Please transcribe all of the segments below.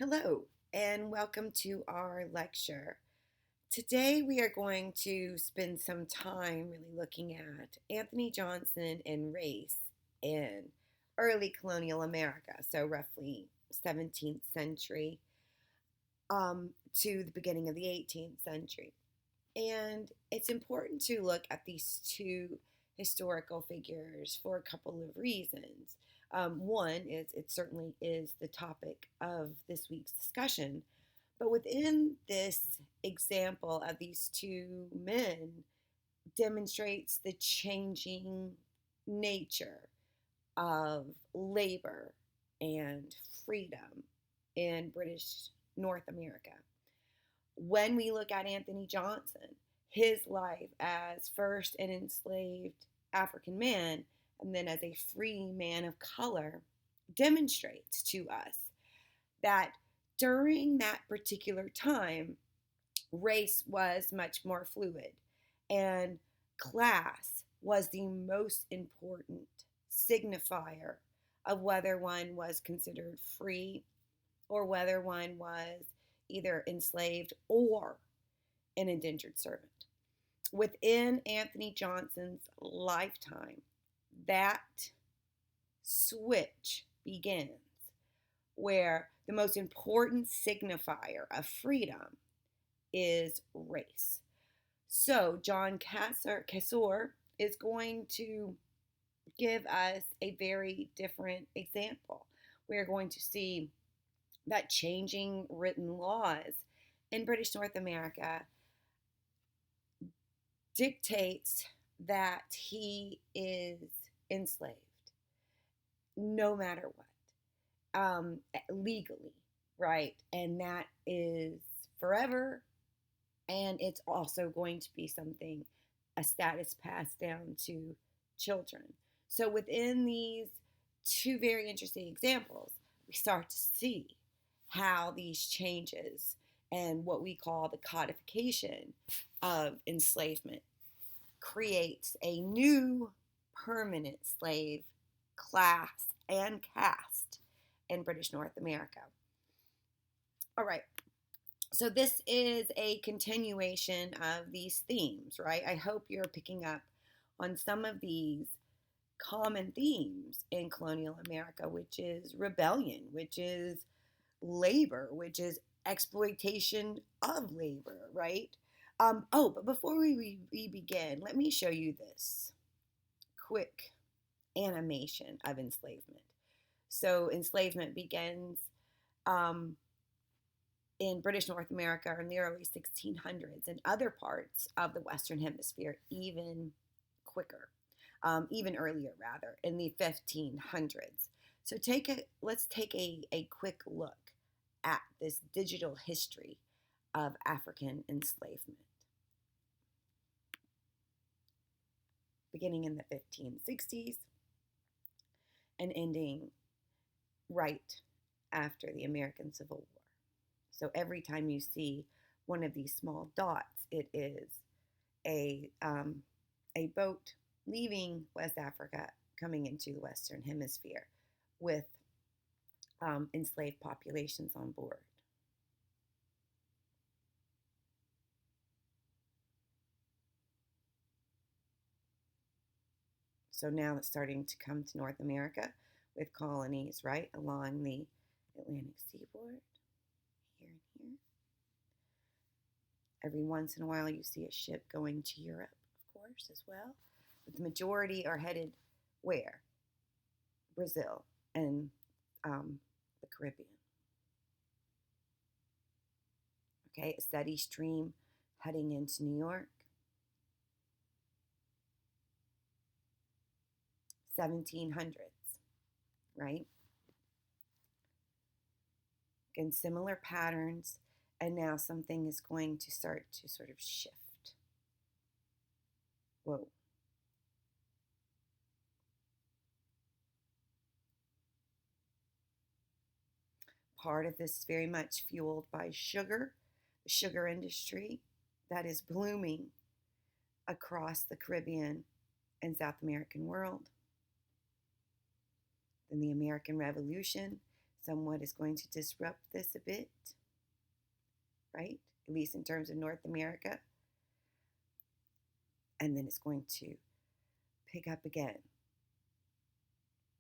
Hello, and welcome to our lecture. Today we are going to spend some time really looking at Anthony Johnson and race in early colonial America, so roughly 17th century to the beginning of the 18th century. And it's important to look at these two historical figures for a couple of reasons. One is it certainly is the topic of this week's discussion, but within this example of these two men demonstrates the changing nature of labor and freedom in British North America. When we look at Anthony Johnson, his life as first an enslaved African man and then as a free man of color demonstrates to us that during that particular time, race was much more fluid and class was the most important signifier of whether one was considered free or whether one was either enslaved or an indentured servant. Within Anthony Johnson's lifetime, that switch begins where the most important signifier of freedom is race. So John Cassor is going to give us a very different example. We're going to see that changing written laws in British North America dictates that he is enslaved no matter what, legally, right? And that is forever. And it's also going to be something, a status passed down to children. So within these two very interesting examples, we start to see how these changes and what we call the codification of enslavement creates a new permanent slave class and caste in British North America. All right, so this is a continuation of these themes, right? I hope you're picking up on some of these common themes in colonial America, which is rebellion, which is labor, which is exploitation of labor, right? But before we begin, let me show you this quick animation of enslavement. So enslavement begins in British North America in the early 1600s and other parts of the Western Hemisphere even quicker, even earlier rather, in the 1500s. So let's take a quick look at this digital history of African enslavement. Beginning in the 1560s and ending right after the American Civil War. So every time you see one of these small dots, it is a boat leaving West Africa coming into the Western Hemisphere with enslaved populations on board. So now it's starting to come to North America with colonies right along the Atlantic seaboard, here and here. Every once in a while you see a ship going to Europe, of course, as well. But the majority are headed where? Brazil and the Caribbean. Okay, a steady stream heading into New York. 1700s, right? Again, similar patterns, and now something is going to start to sort of shift. Whoa. Part of this is very much fueled by sugar, the sugar industry that is blooming across the Caribbean and South American world. Then the American Revolution, somewhat is going to disrupt this a bit, right? At least in terms of North America. And then it's going to pick up again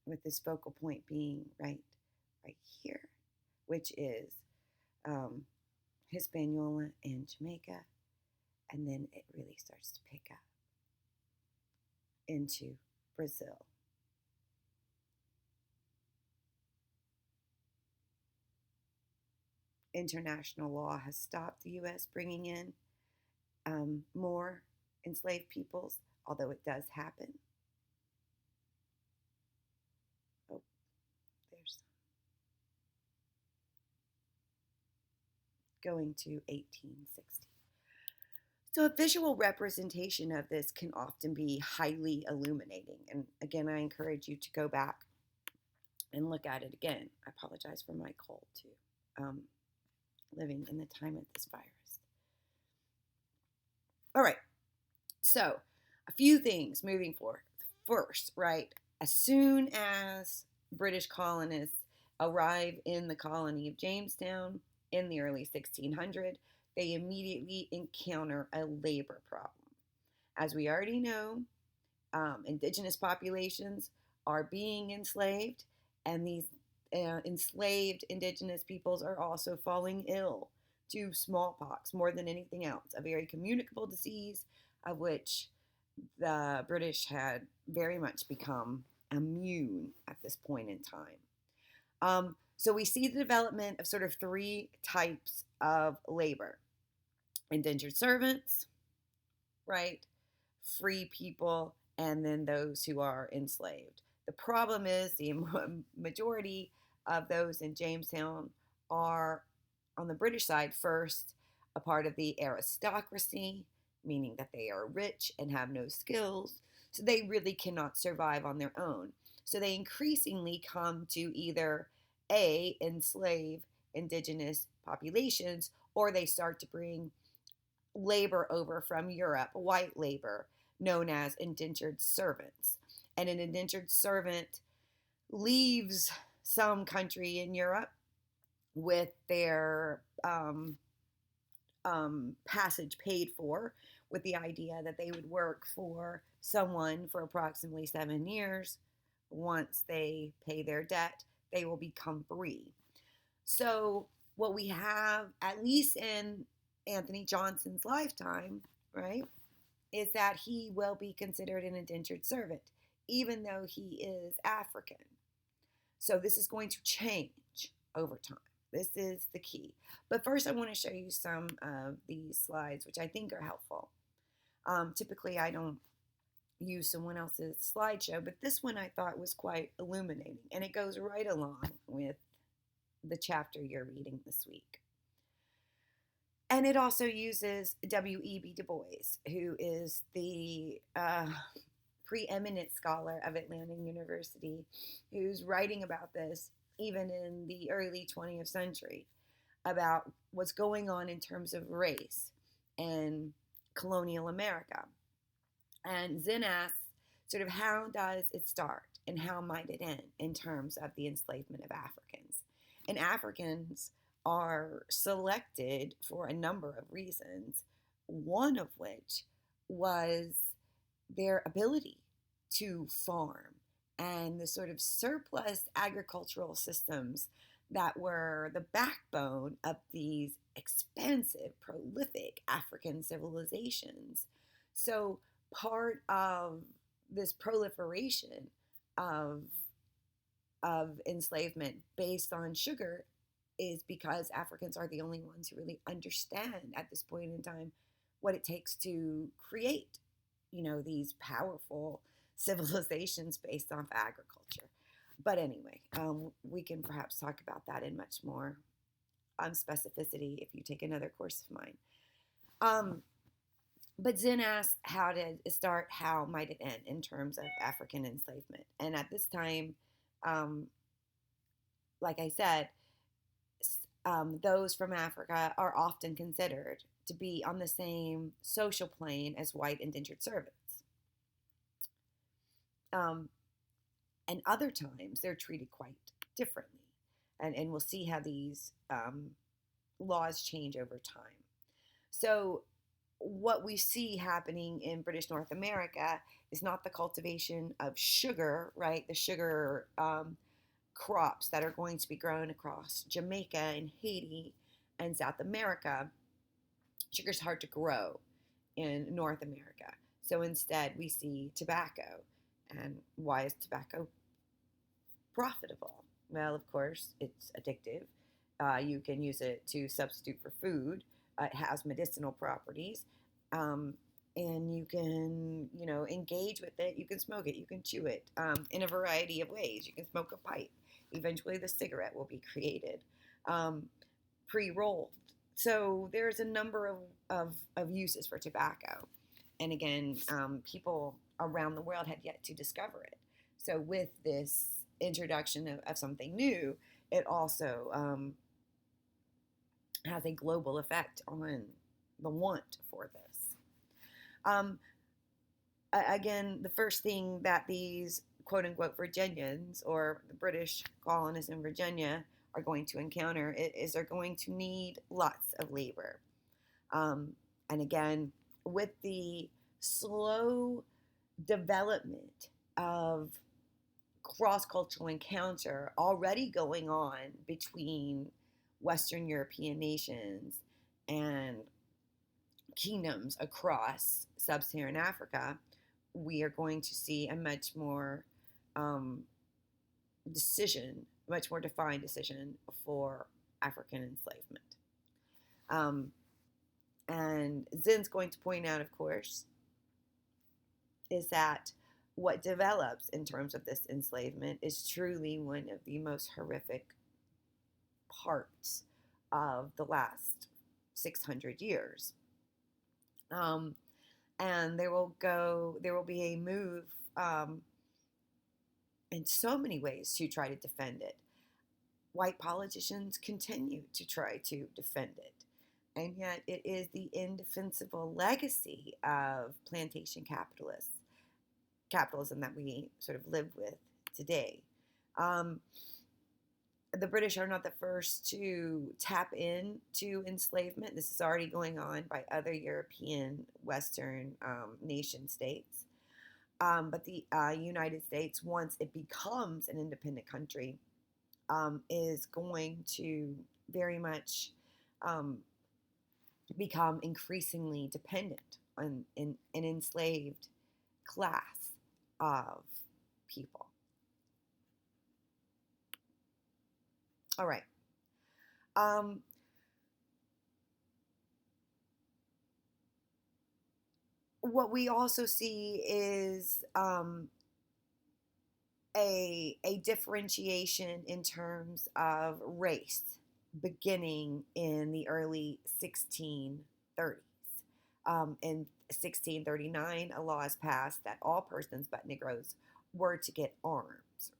with this focal point being right here, which is Hispaniola and Jamaica. And then it really starts to pick up into Brazil. International law has stopped the U.S. bringing in more enslaved peoples, although it does happen. Oh, there's going to 1860. So a visual representation of this can often be highly illuminating. And again, I encourage you to go back and look at it again. I apologize for my cold too. Living in the time of this virus. All right, so a few things moving forward. First, right, as soon as British colonists arrive in the colony of Jamestown in the early 1600s, they immediately encounter a labor problem. As we already know, indigenous populations are being enslaved, and these enslaved indigenous peoples are also falling ill to smallpox more than anything else, a very communicable disease of which the British had very much become immune at this point in time. So we see the development of sort of three types of labor: indentured servants, right, free people, and then those who are enslaved. The problem is the majority of those in Jamestown are, on the British side, first a part of the aristocracy, meaning that they are rich and have no skills, so they really cannot survive on their own. So they increasingly come to either A, enslave indigenous populations, or they start to bring labor over from Europe, white labor, known as indentured servants. And an indentured servant leaves some country in Europe with their passage paid for, with the idea that they would work for someone for approximately 7 years. Once they pay their debt, they will become free. So what we have, at least in Anthony Johnson's lifetime, right, is that he will be considered an indentured servant, even though he is African. So this is going to change over time. This is the key. But first, I want to show you some of these slides, which I think are helpful. Typically, I don't use someone else's slideshow, but this one I thought was quite illuminating, and it goes right along with the chapter you're reading this week. And it also uses W.E.B. Du Bois, who is the preeminent scholar of Atlanta University, who's writing about this even in the early 20th century, about what's going on in terms of race and colonial America. And Zen asks, sort of, how does it start and how might it end in terms of the enslavement of Africans? And Africans are selected for a number of reasons, one of which was their ability to farm and the sort of surplus agricultural systems that were the backbone of these expansive, prolific African civilizations. So part of this proliferation of enslavement based on sugar is because Africans are the only ones who really understand at this point in time what it takes to create, these powerful civilizations based off agriculture. But anyway, we can perhaps talk about that in much more specificity if you take another course of mine. But Zen asks, how did it start? How might it end in terms of African enslavement? And at this time, like I said, those from Africa are often considered to be on the same social plane as white indentured servants. And other times they're treated quite differently. and we'll see how these laws change over time. So what we see happening in British North America is not the cultivation of sugar, right? The sugar crops that are going to be grown across Jamaica and Haiti and South America. Sugar's hard to grow in North America. So instead, we see tobacco. And why is tobacco profitable? Well, of course, it's addictive. You can use it to substitute for food. It has medicinal properties. And you can, engage with it. You can smoke it. You can chew it in a variety of ways. You can smoke a pipe. Eventually, the cigarette will be created, pre-rolled. So there's a number of uses for tobacco. And again, people around the world had yet to discover it. So with this introduction of something new, it also has a global effect on the want for this. Again, the first thing that these quote unquote Virginians or the British colonists in Virginia are going to encounter is they're going to need lots of labor. And again, with the slow development of cross-cultural encounter already going on between Western European nations and kingdoms across sub-Saharan Africa, we are going to see a much more much more defined decision for African enslavement. And Zinn's going to point out, of course, is that what develops in terms of this enslavement is truly one of the most horrific parts of the last 600 years. And there will be a move in so many ways to try to defend it. White politicians continue to try to defend it. And yet it is the indefensible legacy of plantation capitalism that we sort of live with today. The British are not the first to tap into enslavement. This is already going on by other European Western nation states. But the United States, once it becomes an independent country, is going to very much become increasingly dependent on an enslaved class of people. All right. What we also see is a differentiation in terms of race beginning in the early 1630s. In 1639, a law is passed that all persons but Negroes were to get arms.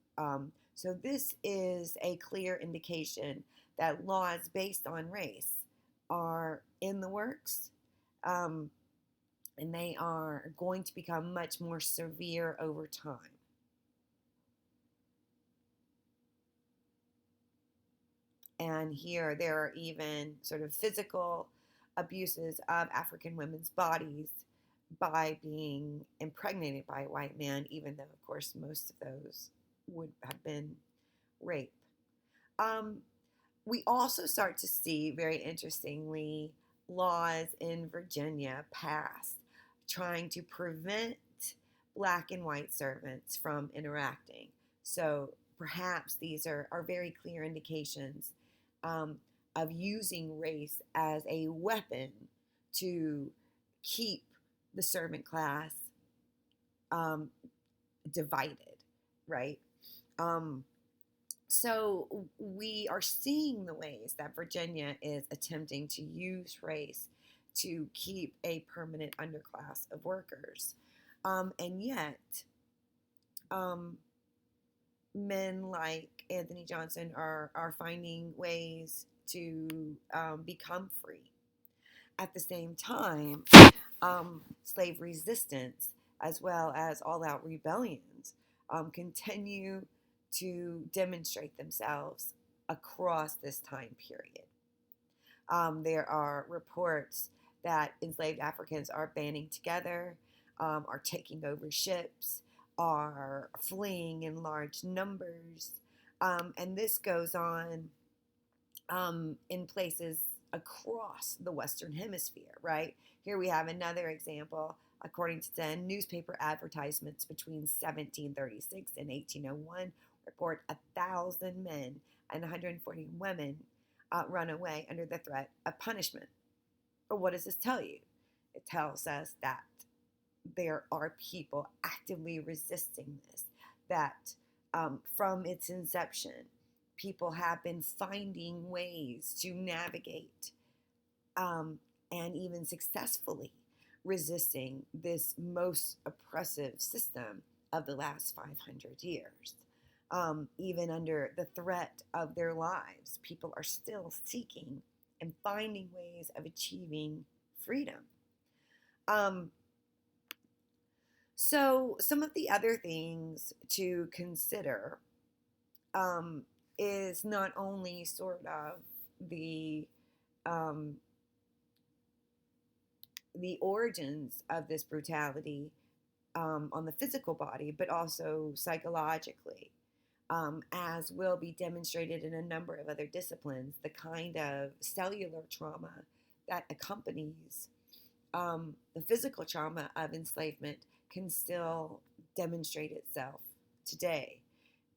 So this is a clear indication that laws based on race are in the works, and they are going to become much more severe over time. And here there are even sort of physical abuses of African women's bodies by being impregnated by a white man, even though, of course, most of those would have been rape. We also start to see, very interestingly, laws in Virginia passed trying to prevent black and white servants from interacting. So perhaps these are very clear indications of using race as a weapon to keep the servant class divided, right? So we are seeing the ways that Virginia is attempting to use race to keep a permanent underclass of workers. And yet, men like Anthony Johnson are finding ways to become free. At the same time, slave resistance as well as all-out rebellions continue to demonstrate themselves across this time period. There are reports that enslaved Africans are banding together, are taking over ships, are fleeing in large numbers. And this goes on in places across the Western Hemisphere, right? Here we have another example. According to 10 newspaper advertisements between 1736 and 1801, report 1,000 men and 140 women run away under the threat of punishment. Or what does this tell you? It tells us that there are people actively resisting this, that from its inception, people have been finding ways to navigate and even successfully resisting this most oppressive system of the last 500 years. Even under the threat of their lives, people are still seeking and finding ways of achieving freedom. So some of the other things to consider is not only sort of the origins of this brutality on the physical body, but also psychologically. As will be demonstrated in a number of other disciplines, the kind of cellular trauma that accompanies the physical trauma of enslavement can still demonstrate itself today.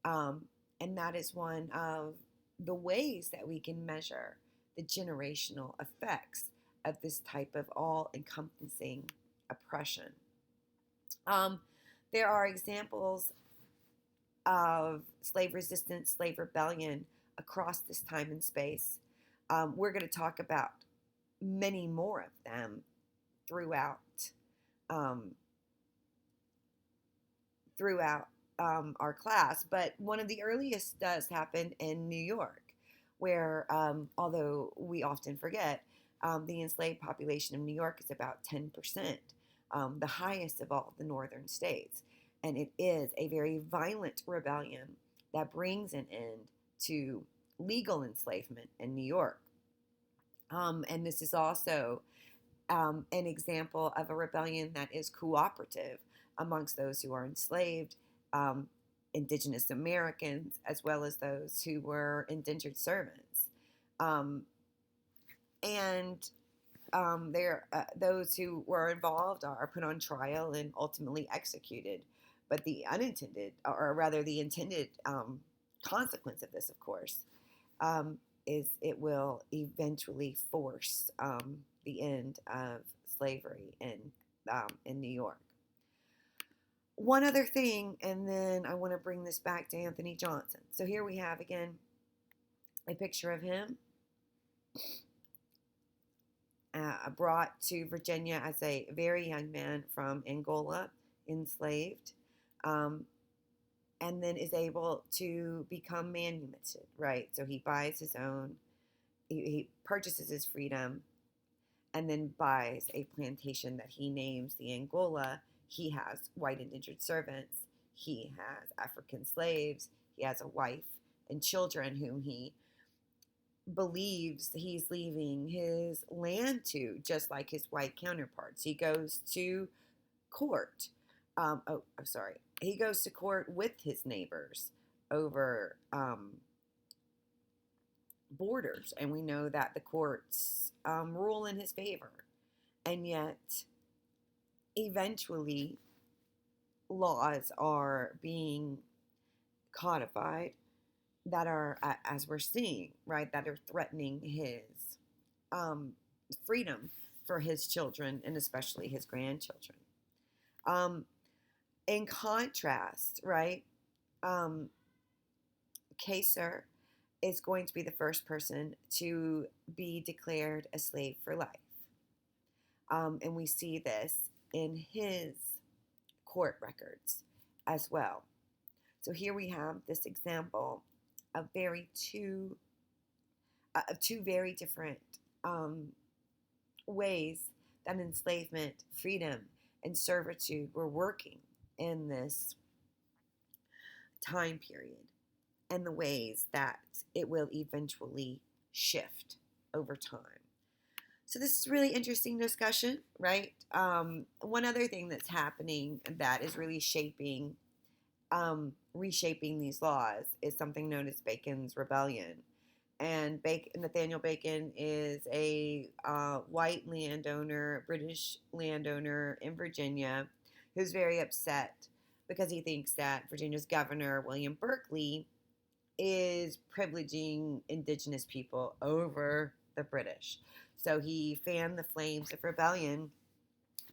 And that is one of the ways that we can measure the generational effects of this type of all-encompassing oppression. There are examples of slave resistance, slave rebellion across this time and space. We're going to talk about many more of them throughout our class, but one of the earliest does happen in New York, where although we often forget, the enslaved population of New York is about 10%, the highest of all the northern states. And it is a very violent rebellion that brings an end to legal enslavement in New York. And this is also an example of a rebellion that is cooperative amongst those who are enslaved, indigenous Americans, as well as those who were indentured servants. Those who were involved are put on trial and ultimately executed. But the unintended, or rather the intended consequence of this, of course, is it will eventually force the end of slavery in New York. One other thing, and then I want to bring this back to Anthony Johnson. So here we have, again, a picture of him brought to Virginia as a very young man from Angola, enslaved, and then is able to become manumitted, right? So he buys his own, he purchases his freedom, and then buys a plantation that he names the Angola. He has white indentured servants. He has African slaves. He has a wife and children whom he believes he's leaving his land to, just like his white counterparts. He goes to court. He goes to court with his neighbors over borders, and we know that the courts rule in his favor. And yet, eventually, laws are being codified that are, as we're seeing, right, that are threatening his freedom for his children and especially his grandchildren. In contrast, right, Kaser is going to be the first person to be declared a slave for life. And we see this in his court records as well. So here we have this example of two very different ways that enslavement, freedom, and servitude were working in this time period. and the ways that it will eventually shift over time. So this is really interesting discussion, right? One other thing that's happening that is really reshaping these laws is something known as Bacon's Rebellion. And Nathaniel Bacon is a white landowner, British landowner in Virginia, who's very upset because he thinks that Virginia's governor, William Berkeley, is privileging indigenous people over the British. So he fanned the flames of rebellion,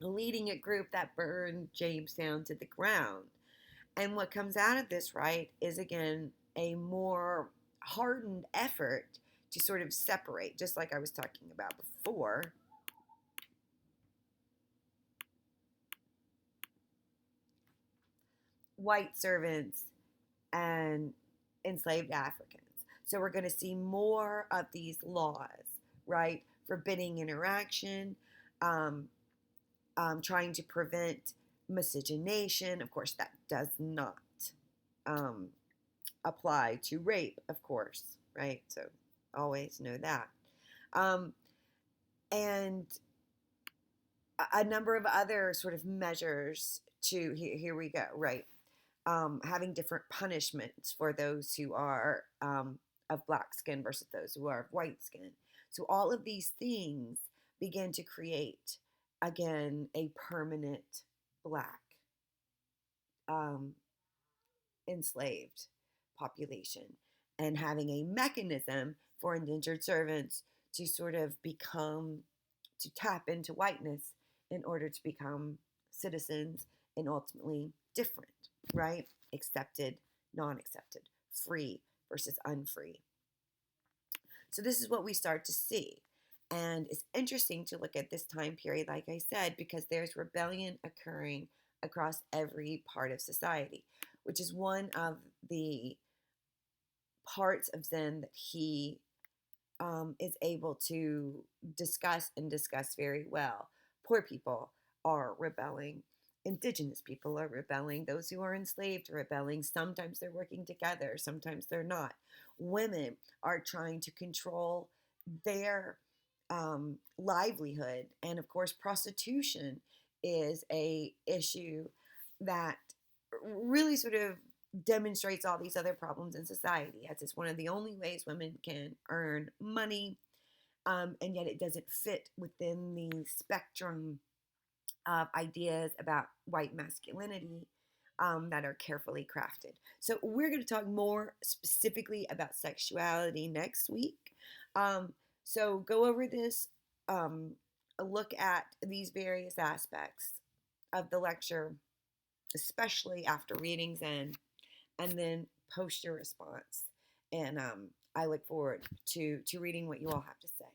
leading a group that burned Jamestown to the ground. And what comes out of this, right, is again a more hardened effort to sort of separate, just like I was talking about before, white servants and enslaved Africans. So we're going to see more of these laws, right, forbidding interaction, um, trying to prevent miscegenation. Of course, that does not um, apply to rape, of course, right? So always know that. Um, and a number of other sort of measures to, here we go, right? Having different punishments for those who are of black skin versus those who are of white skin. So all of these things begin to create, again, a permanent black um, enslaved population, and having a mechanism for indentured servants to sort of to tap into whiteness in order to become citizens and ultimately different, right? Accepted, non-accepted, free versus unfree. So this is what we start to see. And it's interesting to look at this time period, like I said, because there's rebellion occurring across every part of society, which is one of the parts of Zen that he is able to discuss and discuss very well. Poor people are rebelling. Indigenous people are rebelling. Those who are enslaved are rebelling. Sometimes they're working together, sometimes they're not. Women are trying to control their livelihood. And of course, prostitution is a issue that really sort of demonstrates all these other problems in society, as it's one of the only ways women can earn money, and yet it doesn't fit within the spectrum of ideas about white masculinity that are carefully crafted. So we're going to talk more specifically about sexuality next week. So go over this, look at these various aspects of the lecture, especially after readings and then post your response. And I look forward to reading what you all have to say.